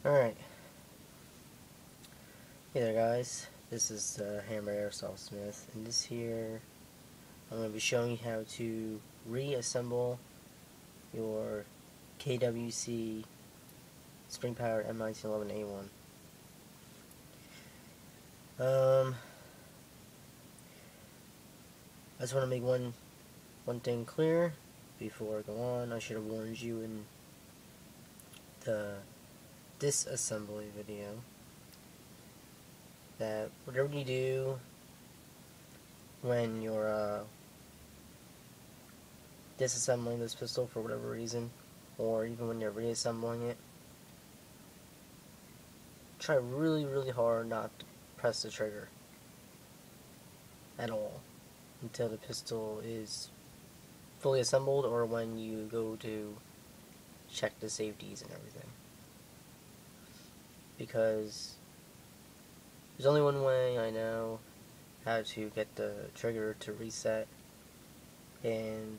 Alright. Hey there guys, this is Hammer Airsoft Smith, and this here I'm going to be showing you how to reassemble your KWC spring powered M1911A1. I just want to make one thing clear before I go on. I should have warned you in the disassembly video that whatever you do when you're disassembling this pistol for whatever reason, or even when you're reassembling it, try really hard not to press the trigger at all until the pistol is fully assembled, or when you go to check the safeties and everything, because there's only one way I know how to get the trigger to reset, and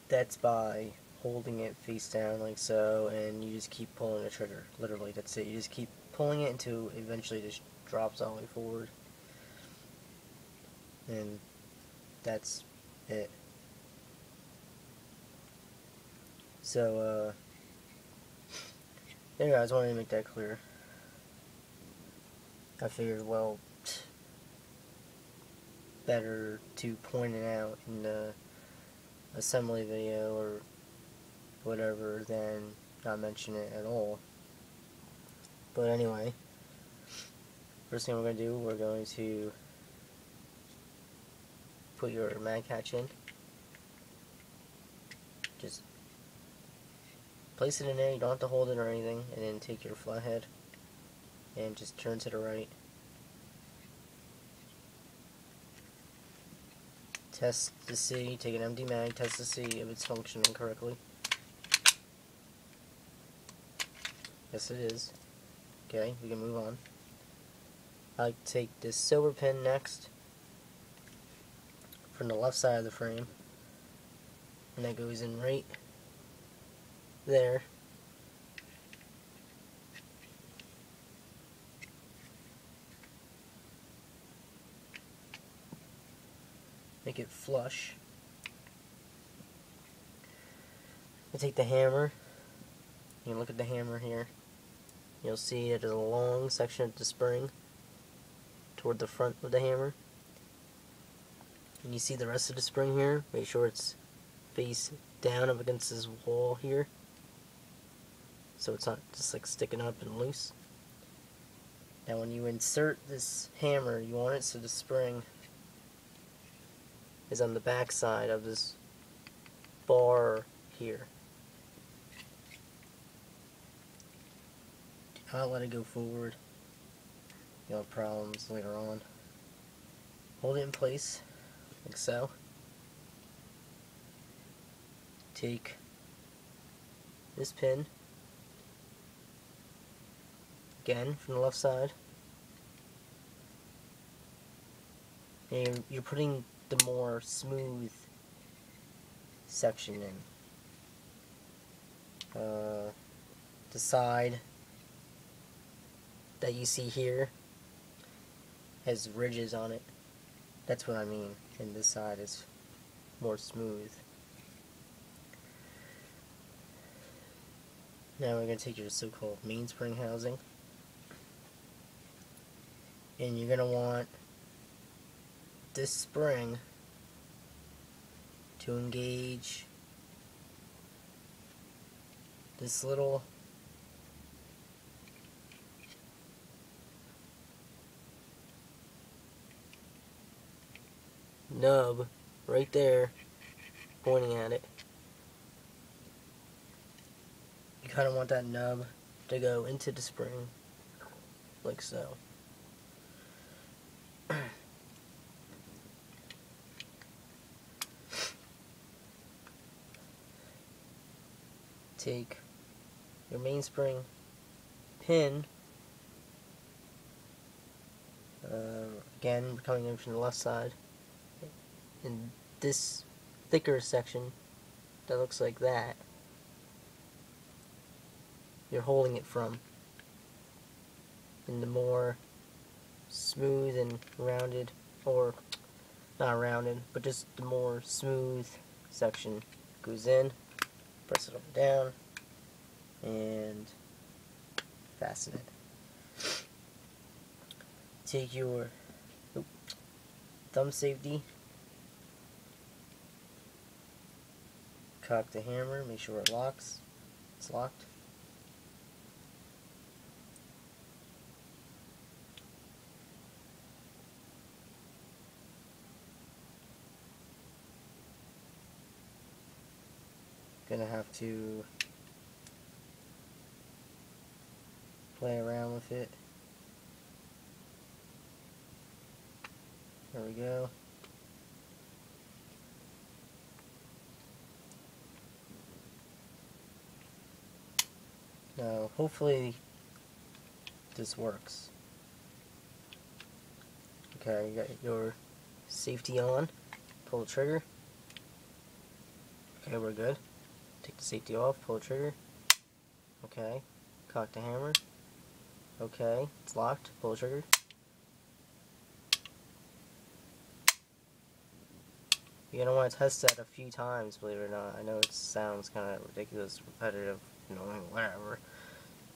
that's by holding it face down like so, and you just keep pulling the trigger. Literally, that's it. You just keep pulling it until eventually it just drops all the way forward, and that's it. So, anyway, I just wanted to make that clear. I figured, well, better to point it out in the assembly video or whatever than not mention it at all. But anyway, first thing we're going to do, we're going to put your mag catch in. Just place it in there, you don't have to hold it or anything, and then take your flathead and just turn to the right. Test to see, take an empty mag, test to see if it's functioning correctly. Yes, it is. Okay, we can move on. I like to take this silver pin next from the left side of the frame, and that goes in right there. Make it flush. I take the hammer. You can look at the hammer here. You'll see that there's a long section of the spring toward the front of the hammer. And you see the rest of the spring here. Make sure it's face down up against this wall here, so it's not just like sticking up and loose. Now when you insert this hammer, you want it so the spring is on the back side of this bar here. Do not let it go forward. You'll have problems later on. Hold it in place, like so. Take this pin, again from the left side, and you're putting the more smooth section in. The side that you see here has ridges on it. That's what I mean, and this side is more smooth. Now we're going to take your so-called mainspring housing, and you're going to want this spring to engage this little nub right there, pointing at it. You kind of want that nub to go into the spring, like so. Take your mainspring pin, again coming in from the left side, in this thicker section that looks like that, you're holding it from. And the more smooth and rounded, or not rounded, but just the more smooth section goes in, press it up and down, and fasten it. Take your thumb safety, cock the hammer, make sure it locks. It's locked. Gonna have to play around with it. There we go. Now, hopefully this works. Okay, you got your safety on. Pull the trigger. Okay, we're good. Take the safety off, pull the trigger. Okay, cock the hammer. Okay, it's locked, pull the trigger. You're going to want to test that a few times, believe it or not. I know it sounds kind of ridiculous, repetitive, annoying, whatever.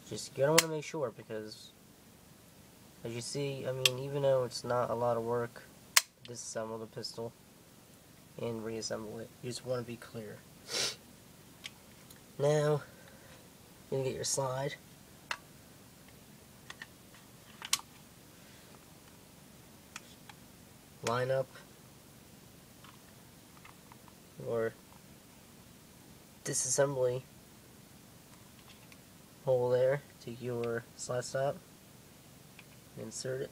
Just, you're going to want to make sure, because, as you see, I mean, even though it's not a lot of work to disassemble the pistol and reassemble it, you just want to be clear. Now, you're going to get your slide. Line up your disassembly hole there. Take your slide stop, insert it.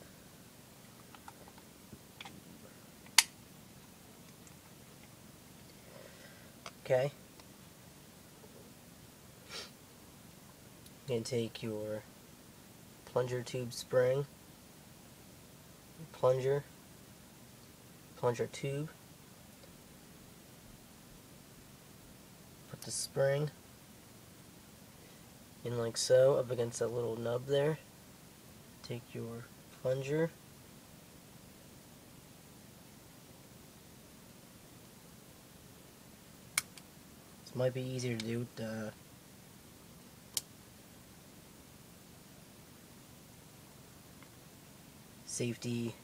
Okay. You're going to take your plunger tube spring, plunger tube, put the spring in like so, up against that little nub there. Take your plunger, this might be easier to do with the safety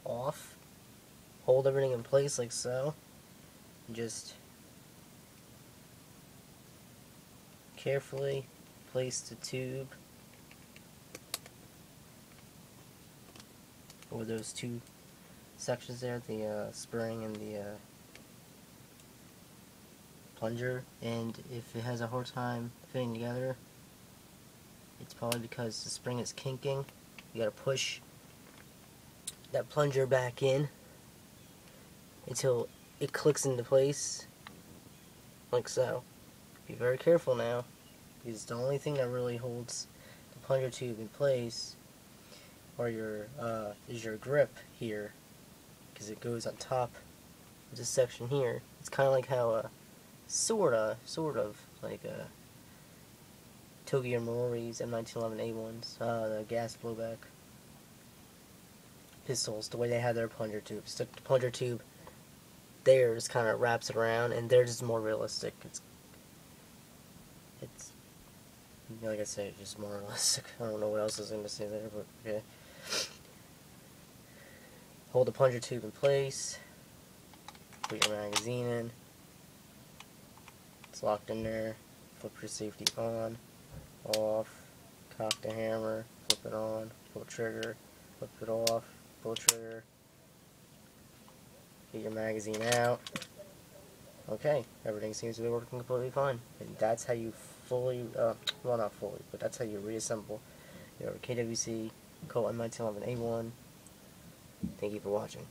off. Hold everything in place like so. And just carefully place the tube over those two sections there, the spring and the plunger. And if it has a hard time fitting together, it's probably because the spring is kinking. You gotta push that plunger back in until it clicks into place, like so. Be very careful now, because the only thing that really holds the plunger tube in place or is your grip here, because it goes on top of this section here. It's kind of like how sort of like Tokyo Marori's M1911A1s, the gas blowback pistols, the way they have their plunger tubes. The plunger tube there just kind of wraps it around, and theirs is more realistic. It's like I said, just more realistic. I don't know what else I was going to say there, but okay. Hold the plunger tube in place. Put your magazine in. It's locked in there. Flip your safety on, off, cock the hammer, flip it on, pull the trigger, flip it off, pull the trigger. Get your magazine out. Okay, everything seems to be working completely fine. And that's how you fully, well not fully, but that's how you reassemble your KWC Colt M1911A1. Thank you for watching.